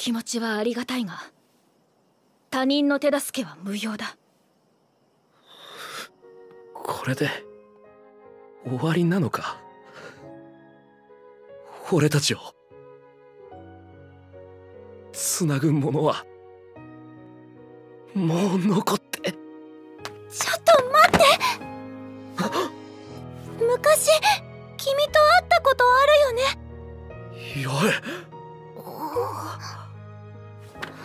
気持ちはありがたいが、他人の手助けは無用だ。これで終わりなのか。俺たちをつなぐものはもう残って。ちょっと待って。昔君と会ったことあるよね。八重、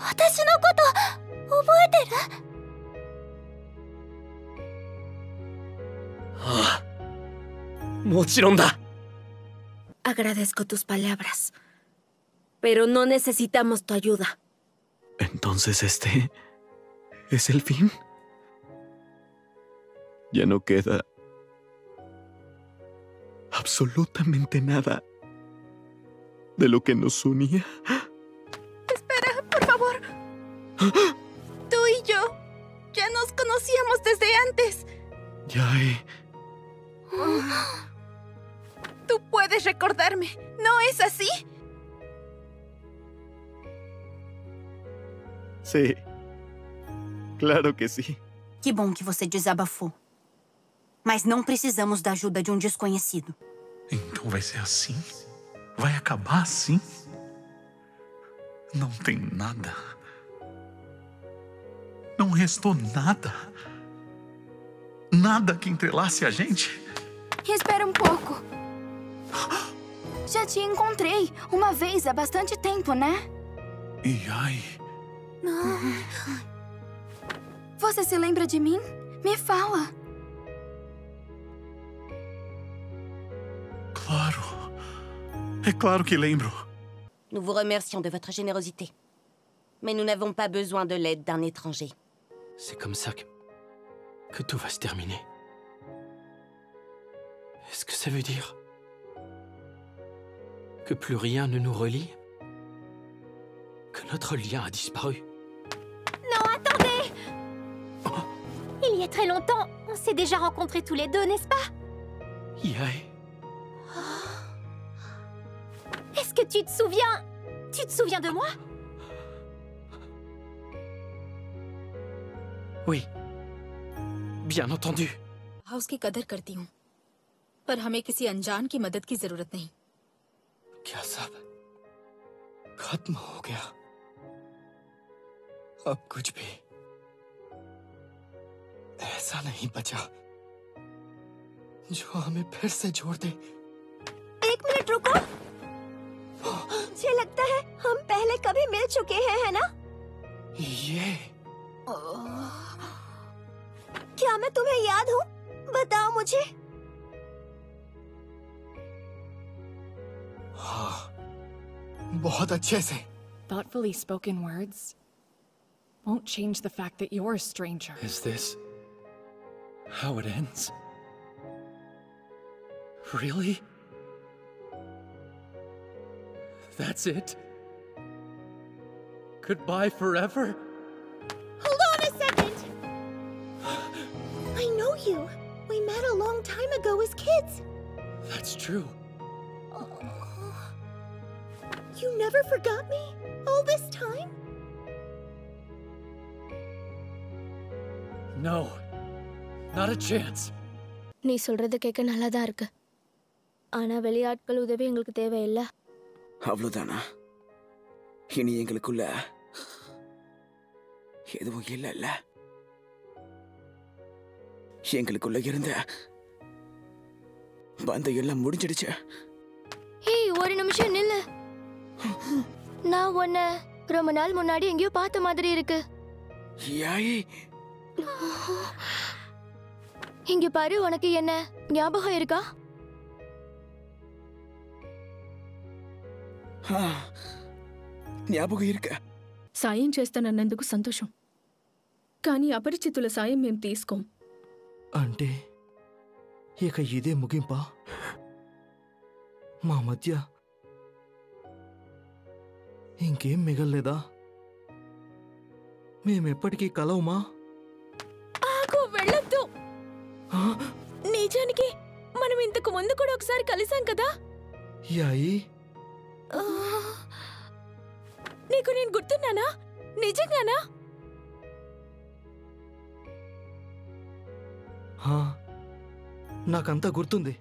私のこと覚えてる？ああ、もちろんだ。Agradezco tus palabras, pero no necesitamos tu ayuda. Entonces este es el fin. Ya no queda absolutamente nada de lo que nos unía. Espera, por favor. Tú y yo ya nos conocíamos desde antes. Yae. Tú puedes recordarme, ¿no es así? Sí. Claro que sí. Que bom que você desabafou. Mas não precisamos da ajuda de um desconhecido. Então vai ser assim? Vai acabar assim? Não tem nada. Não restou nada. Nada que entrelace a gente. Espera um pouco. Já te encontrei uma vez há bastante tempo, né? E ai... Você se lembra de mim? Me fala. Claro. É claro que lembro. Nous vous remercions de votre générosité. Mais nous n'avons pas besoin de l'aide d'un étranger. C'est comme ça que tout va se terminer. Est-ce que ça veut dire que plus rien ne nous relie? Que notre lien a disparu? Non, attendez! Il y a très longtemps, on s'est déjà rencontrés tous les deux, n'est-ce pas? Yae. Est-ce que tu te souviens? Tu te souviens de moi? Oui. Bien entendu. House की कदर करती हूँ, पर हमें किसी अनजान की मदद की जरूरत नहीं। क्या सब खत्म हो गया? अब कुछ भी ऐसा नहीं बचा जो हमें फिर से जोड़ दे। एक मिनट रुको। मुझे लगता है हम पहले कभी मिल चुके हैं, है ना? ये क्या मैं तुम्हें याद हूँ? बताओ मुझे। हाँ, बहुत अच्छे से। Thoughtfully spoken words won't change the fact that you're a stranger. Is this how it ends? Really? That's it? Goodbye forever? Hold on a second. I know you. We met a long time ago as kids. That's true. You never forgot me all this time? No. Not a chance. நீ சொல்றது கேட்க நல்லா தான் இருக்கு. ஆனா வெளியாட்கள் உதவி எங்களுக்கு தேவையில்லை. அவ்வளவுதானா? இனி எங்களுக்குள்ள எதுவும் இல்லைல்ல? எங்களுக்குள்ள இருந்த பந்தம் எல்லாம் முடிஞ்சிடுச்சு. ஏய், ஒரு நிமிஷம் நில்லு. நான் உன்னை ரொம்ப நாள் முன்னாடி எங்கேயோ பார்த்த மாதிரி இருக்கு. யாய், இங்க பாரு, உனக்கு என்ன ஞாபகம் இருக்கா? ஞాபகம் ఇరుక. సాయం చేస్తానన్నందుకు సంతోషం, కానీ అపరిచితుల సాయం మేము తీసుకోం. అంటే ఇక ఇదే ముగింపా? మా మధ్య ఇంకేం మిగల్లేదా? మేమెప్పటికీ కలవమా? ఆగు, వెళ్ళొద్దు. నిజానికి మనం ఇంతకు ముందు కూడా ఒకసారి కలిసాం కదా? యాయి, నీకు నేను గుర్తున్నానా? నిజంగానా? నాకంతా గుర్తుంది.